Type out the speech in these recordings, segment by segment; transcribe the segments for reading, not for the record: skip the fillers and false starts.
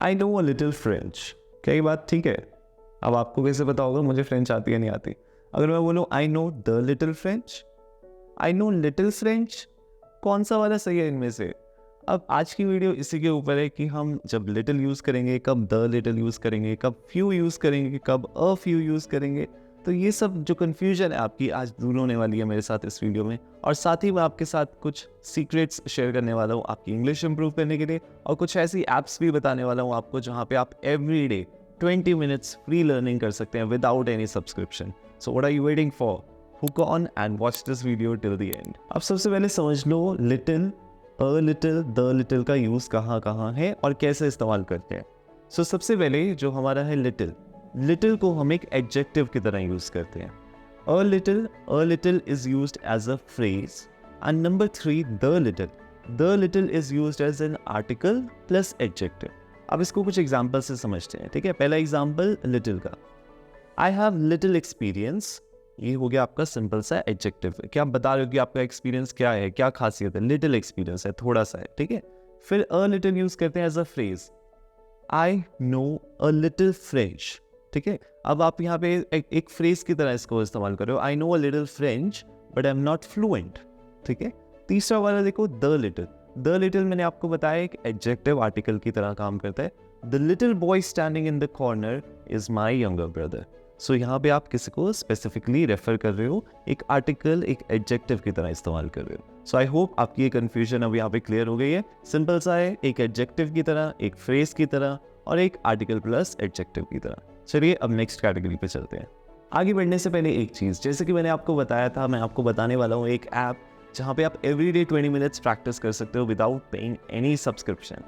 I know a little French. क्या ये बात ठीक है? अब आपको कैसे पता होगा मुझे फ्रेंच आती है नहीं आती? अगर मैं बोलूँ I know the little French, I know little French, कौन सा वाला सही है इनमें से? अब आज की वीडियो इसी के ऊपर है कि हम जब लिटिल यूज़ करेंगे, कब द लिटिल यूज़ करेंगे, कब फ्यू यूज़ करेंगे, कब अ फ्यू यूज़ करेंगे। तो ये सब जो कन्फ्यूजन है आपकी आज दूर होने वाली है मेरे साथ इस वीडियो में। और साथ ही मैं आपके साथ कुछ सीक्रेट्स शेयर करने वाला हूँ आपकी इंग्लिश इंप्रूव करने के लिए, और कुछ ऐसी ऐप्स भी बताने वाला हूँ आपको जहाँ पे आप every day 20 minutes free learning कर सकते हैं without any subscription. So what are you waiting for? Hook on and watch this video till the end. अब सबसे पहले समझ लो little, a little, the little का यूज़ कहाँ कहाँ है और कैसे इस्तेमाल करते हैं। सो सबसे पहले जो हमारा है लिटिल, लिटिल को हम एक एडजेक्टिव की तरह यूज़ करते हैं। A little is used as a phrase. And number 3 the little is used as an article plus adjective. अब इसको कुछ एग्जाम्पल से समझते हैं, ठीक है। पहला एग्जाम्पल लिटिल का, आई हैव लिटिल एक्सपीरियंस। ये हो गया आपका सिंपल सा एडजेक्टिव। क्या आप बता रहे हो कि आपका एक्सपीरियंस क्या है, क्या खासियत है? लिटिल एक्सपीरियंस है, थोड़ा सा है, ठीक है। फिर अ लिटिल यूज करते हैं as a phrase, I know a little French, ठीक है। अब आप यहाँ पे एक फ्रेज की तरह इसको इस्तेमाल कर रहे हो, आई know a little French but I am not fluent, ठीक है। तीसरा वाला देखो द लिटिल मैंने आपको बताया एक एडजेक्टिव आर्टिकल की तरह काम करता है। The little boy standing in the corner is my younger brother. So यहाँ पे आप किसी को स्पेसिफिकली रेफर कर रहे हो, एक आर्टिकल एक एडजेक्टिव की तरह इस्तेमाल कर रहे हो। सो आई होप आपकी ये कन्फ्यूजन अब यहाँ पे क्लियर हो गई है। सिंपल सा है, एक एडजेक्टिव की तरह, एक फ्रेज की तरह और एक आर्टिकल प्लस एडजेक्टिव की तरह। चलिए अब नेक्स्ट कैटेगरी पे चलते हैं। आगे बढ़ने से पहले एक चीज़, जैसे कि मैंने आपको बताया था, मैं आपको बताने वाला हूँ एक ऐप जहाँ पे आप एवरीडे 20 मिनट्स प्रैक्टिस कर सकते हो विदाउट पेइंग एनी सब्सक्रिप्शन।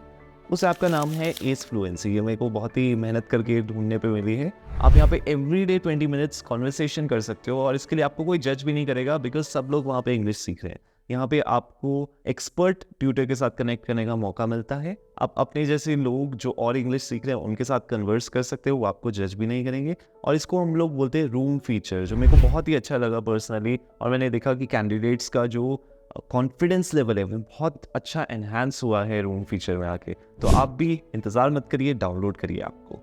उस ऐप का नाम है एस फ्लुएंसी। ये मेरे को बहुत ही मेहनत करके ढूंढने पे मिली है। आप यहाँ पे एवरीडे 20 मिनट्स कॉन्वर्सेशन कर सकते हो और इसके लिए आपको कोई जज भी नहीं करेगा, बिकॉज सब लोग वहाँ पे इंग्लिश सीख रहे हैं। यहाँ पे आपको एक्सपर्ट ट्यूटर के साथ कनेक्ट करने का मौका मिलता है। आप अपने जैसे लोग जो और इंग्लिश सीख रहे हैं उनके साथ कन्वर्स कर सकते हो, वो आपको जज भी नहीं करेंगे। और इसको हम लोग बोलते हैं रूम फीचर, जो मेरे को बहुत ही अच्छा लगा पर्सनली। और मैंने देखा कि कैंडिडेट्स का जो कॉन्फिडेंस लेवल है वो बहुत अच्छा एनहांस हुआ है रूम फीचर में आके। तो आप भी इंतज़ार मत करिए, डाउनलोड करिए आपको।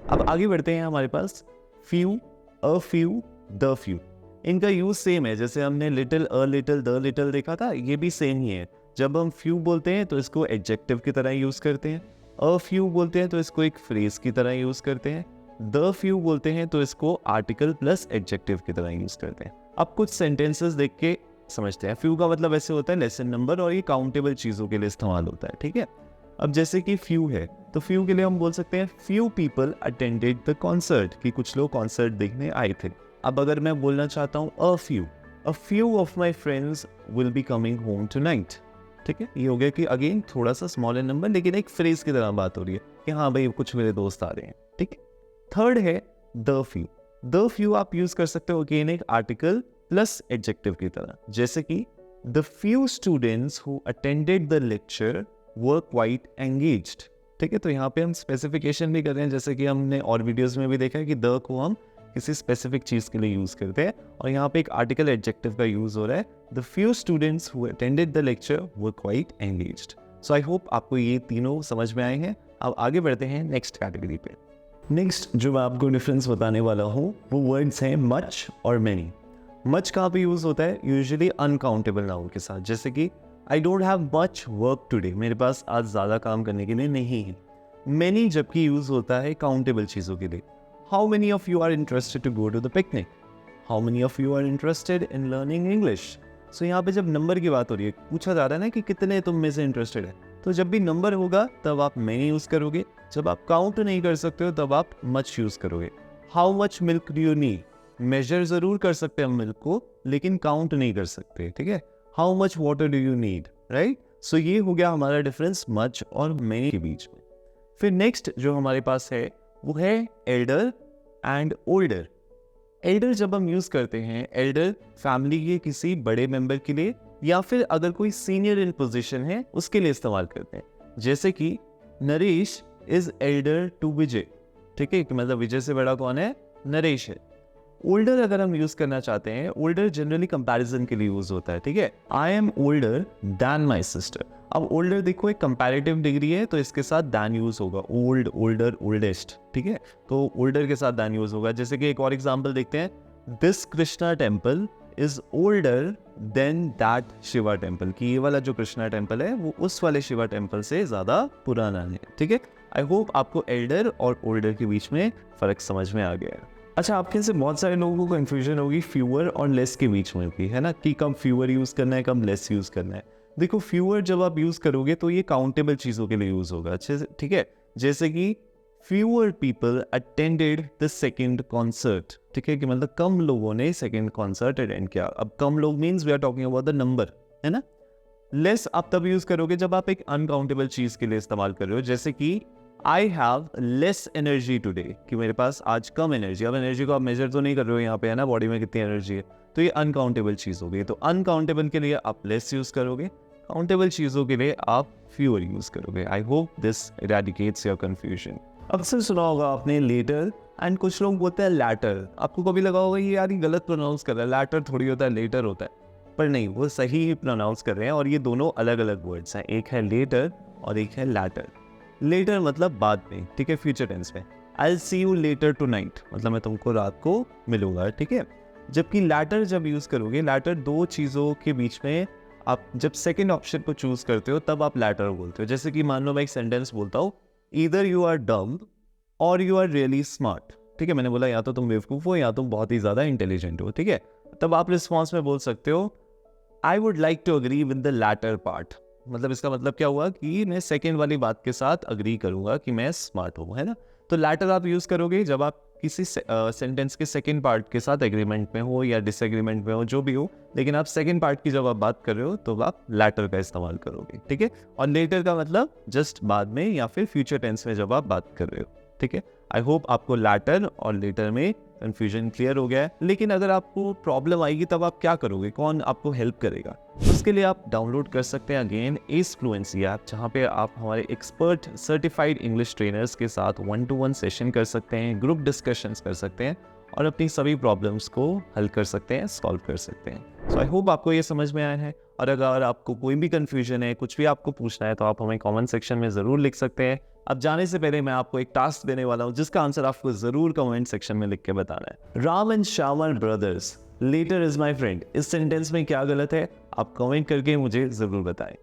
अब आगे बढ़ते हैं, हमारे पास few, a few, the few. इनका यूज सेम है, जैसे हमने little, a little, the little देखा था, ये भी सेम ही है। जब हम फ्यू बोलते हैं तो इसको एडजेक्टिव की तरह यूज करते हैं, अ फ्यू बोलते हैं तो इसको एक फ्रेज की तरह यूज करते हैं, द फ्यू बोलते हैं तो इसको आर्टिकल प्लस एडजेक्टिव की तरह यूज करते हैं। अब कुछ सेंटेंसेस देख के समझते हैं। फ्यू का मतलब ऐसे होता है लेसन नंबर, और ये काउंटेबल चीजों के लिए इस्तेमाल होता है, ठीक है। अब जैसे कि फ्यू है तो फ्यू के लिए हम बोल सकते हैं few people attended the concert, कि कुछ लोग कॉन्सर्ट देखने आए थे। अब अगर मैं बोलना चाहता हूँ a few of my friends will be coming home tonight, ठीक है। ये हो गया कि अगेन थोड़ा सा स्मॉलर नंबर, लेकिन एक फ्रेज की तरह बात हो रही है कि हाँ भाई कुछ मेरे दोस्त आ रहे हैं, ठीक है। थर्ड है द फ्यू आप यूज कर सकते हो अगेन एक आर्टिकल प्लस एडजेक्टिव की तरह, जैसे कि the few students who attended the lecture were quite engaged, ठीक है। तो यहाँ पे हम स्पेसिफिकेशन भी कर रहे हैं, जैसे कि हमने और वीडियोस में भी देखा है कि द को हम किसी स्पेसिफिक चीज के लिए यूज करते हैं, और यहाँ पे एक आर्टिकल एडजेक्टिव का यूज हो रहा है। The few students who attended the lecture were quite engaged. So I hope आपको ये तीनों समझ में आए हैं। अब आगे बढ़ते हैं नेक्स्ट कैटेगरी पे। नेक्स्ट जो मैं आपको डिफरेंस बताने वाला हूँ वो वर्ड्स हैं मच और मेनी। मच कहाँ पे यूज होता है? यूजुअली अनकाउंटेबल नाउन के साथ, जैसे कि I don't have much work today, मेरे पास आज ज़्यादा काम करने के लिए नहीं है। मेनी जबकि यूज होता है काउंटेबल चीज़ों के लिए। How many of you are interested to go to the picnic, how many of you are interested in learning English. So यहाँ पे जब नंबर की बात हो रही है, पूछा जा रहा है ना कि कितने तुम में से इंटरेस्टेड है, तो जब भी नंबर होगा तब आप मेनी यूज करोगे। जब आप काउंट नहीं कर सकते हो तब आप मच यूज करोगे। How much milk do you need, measure जरूर कर सकते हैं हम मिल्क को, लेकिन काउंट नहीं कर सकते, ठीक है। How much water do you need, right. So ये हो गया हमारा डिफरेंस मच और मेनी के बीच में। फिर नेक्स्ट जो हमारे पास है वो है एल्डर एंड ओल्डर। एल्डर जब हम यूज करते हैं, एल्डर फैमिली के किसी बड़े मेंबर के लिए या फिर अगर कोई सीनियर इन पोजीशन है उसके लिए इस्तेमाल करते हैं, जैसे कि नरेश इज एल्डर टू विजय, ठीक है। मतलब विजय से बड़ा कौन है? नरेश है। ओल्डर अगर हम यूज करना चाहते हैं, ओल्डर जनरली कंपैरिजन के लिए यूज होता है, ठीक है। I am older than my sister. अब ओल्डर देखो एक कंपैरेटिव डिग्री है, तो इसके साथ दैन यूज होगा, ओल्ड, ओल्डर, ओल्डेस्ट, ठीक है। तो ओल्डर के साथ दैन यूज होगा। जैसे कि एक और एग्जांपल देखते हैं, this Krishna temple is older than that Shiva temple, कि ये वाला जो कृष्णा टेम्पल है वो उस वाले शिवा टेम्पल से ज्यादा पुराना है, ठीक है। आई होप आपको एल्डर और ओल्डर के बीच में फर्क समझ में आ गया है। अच्छा, आपके से बहुत सारे लोगों को कंफ्यूजन होगी फ्यूअर और लेस के बीच में भी, है ना, कि कब फ्यूअर यूज करना है, कब लेस यूज करना है। देखो, फ्यूअर जब आप यूज करोगे तो ये काउंटेबल चीजों के लिए यूज होगा, अच्छे से, ठीक है। जैसे कि fewer people attended the second concert, ठीक है, कि मतलब कम लोगों ने सेकेंड कॉन्सर्ट अटेंड किया। अब कम लोग means we are talking about the number, है ना। लेस आप तब यूज करोगे जब आप एक अनकाउंटेबल चीज के लिए इस्तेमाल कर रहे हो, जैसे कि I have less energy today, कि मेरे पास आज कम एनर्जी। अब एनर्जी को आप मेजर तो नहीं कर रहे हो यहाँ पे, है ना, बॉडी में कितनी एनर्जी है, तो ये अनकाउंटेबल चीज हो गई। तो अनकाउंटेबल के लिए आप लेस यूज करोगे, काउंटेबल चीजों के लिए आप फ्यूअर यूज करोगे। I hope this eradicates your confusion. अक्सर सुना होगा आपने लेटर, एंड कुछ लोग बोलते हैं लैटर। आपको कभी लगा होगा ये यार ये गलत प्रोनाउंस कर रहा है, लैटर थोड़ी होता है, लेटर होता है, पर नहीं, वो सही ही प्रोनाउंस कर रहे हैं। और ये दोनों अलग अलग वर्ड्स हैं, एक है लेटर और एक है लैटर। लेटर मतलब बाद में, ठीक है, फ्यूचर टेंस में। आई सी यू लेटर टुनाइट, मतलब मैं तुमको रात को मिलूंगा, ठीक है। जबकि लैटर जब यूज करोगे, लैटर दो चीजों के बीच में आप जब सेकंड ऑप्शन को चूज करते हो तब आप लैटर बोलते हो। जैसे कि मान लो मैं एक सेंटेंस बोलता हूँ, ईदर यू आर डम और यू आर रियली स्मार्ट, ठीक है। मैंने बोला या तो तुम बेवकूफ हो या तुम बहुत ही ज्यादा इंटेलिजेंट हो, ठीक है। तब आप रिस्पॉन्स में बोल सकते हो, I would like to agree with the latter part. मतलब इसका मतलब क्या हुआ कि मैं सेकेंड वाली बात के साथ अग्री करूंगा कि मैं स्मार्ट हूँ, है ना। तो लैटर आप यूज करोगे जब आप किसी सेंटेंस के सेकेंड पार्ट के साथ एग्रीमेंट में हो या डिसएग्रीमेंट में हो, जो भी हो, लेकिन आप सेकेंड पार्ट की जब आप बात कर रहे हो तो आप लैटर का इस्तेमाल करोगे, ठीक है। और लेटर का मतलब जस्ट बाद में या फिर फ्यूचर टेंस में जब आप बात कर रहे हो, ठीक है। आई होप आपको लैटर और लेटर में कंफ्यूजन क्लियर हो गया है। लेकिन अगर आपको प्रॉब्लम आएगी तब आप क्या करोगे, कौन आपको हेल्प करेगा? उसके लिए आप डाउनलोड कर सकते हैं अगेन एस फ्लुएंसी ऐप, जहाँ पे आप हमारे एक्सपर्ट सर्टिफाइड इंग्लिश ट्रेनर्स के साथ 1-to-1 सेशन कर सकते हैं, ग्रुप डिस्कशंस कर सकते हैं और अपनी सभी प्रॉब्लम्स को हल कर सकते हैं, सॉल्व कर सकते हैं। सो आई होप आपको ये समझ में आया है। और अगर आपको कोई भी कंफ्यूजन है, कुछ भी आपको पूछना है, तो आप हमें कमेंट सेक्शन में ज़रूर लिख सकते हैं। अब जाने से पहले मैं आपको एक टास्क देने वाला हूं, जिसका आंसर आपको जरूर कमेंट सेक्शन में लिख के बताना है। Ram and Shyam are brothers, later is my friend, इस सेंटेंस में क्या गलत है? आप कमेंट करके मुझे जरूर बताएं।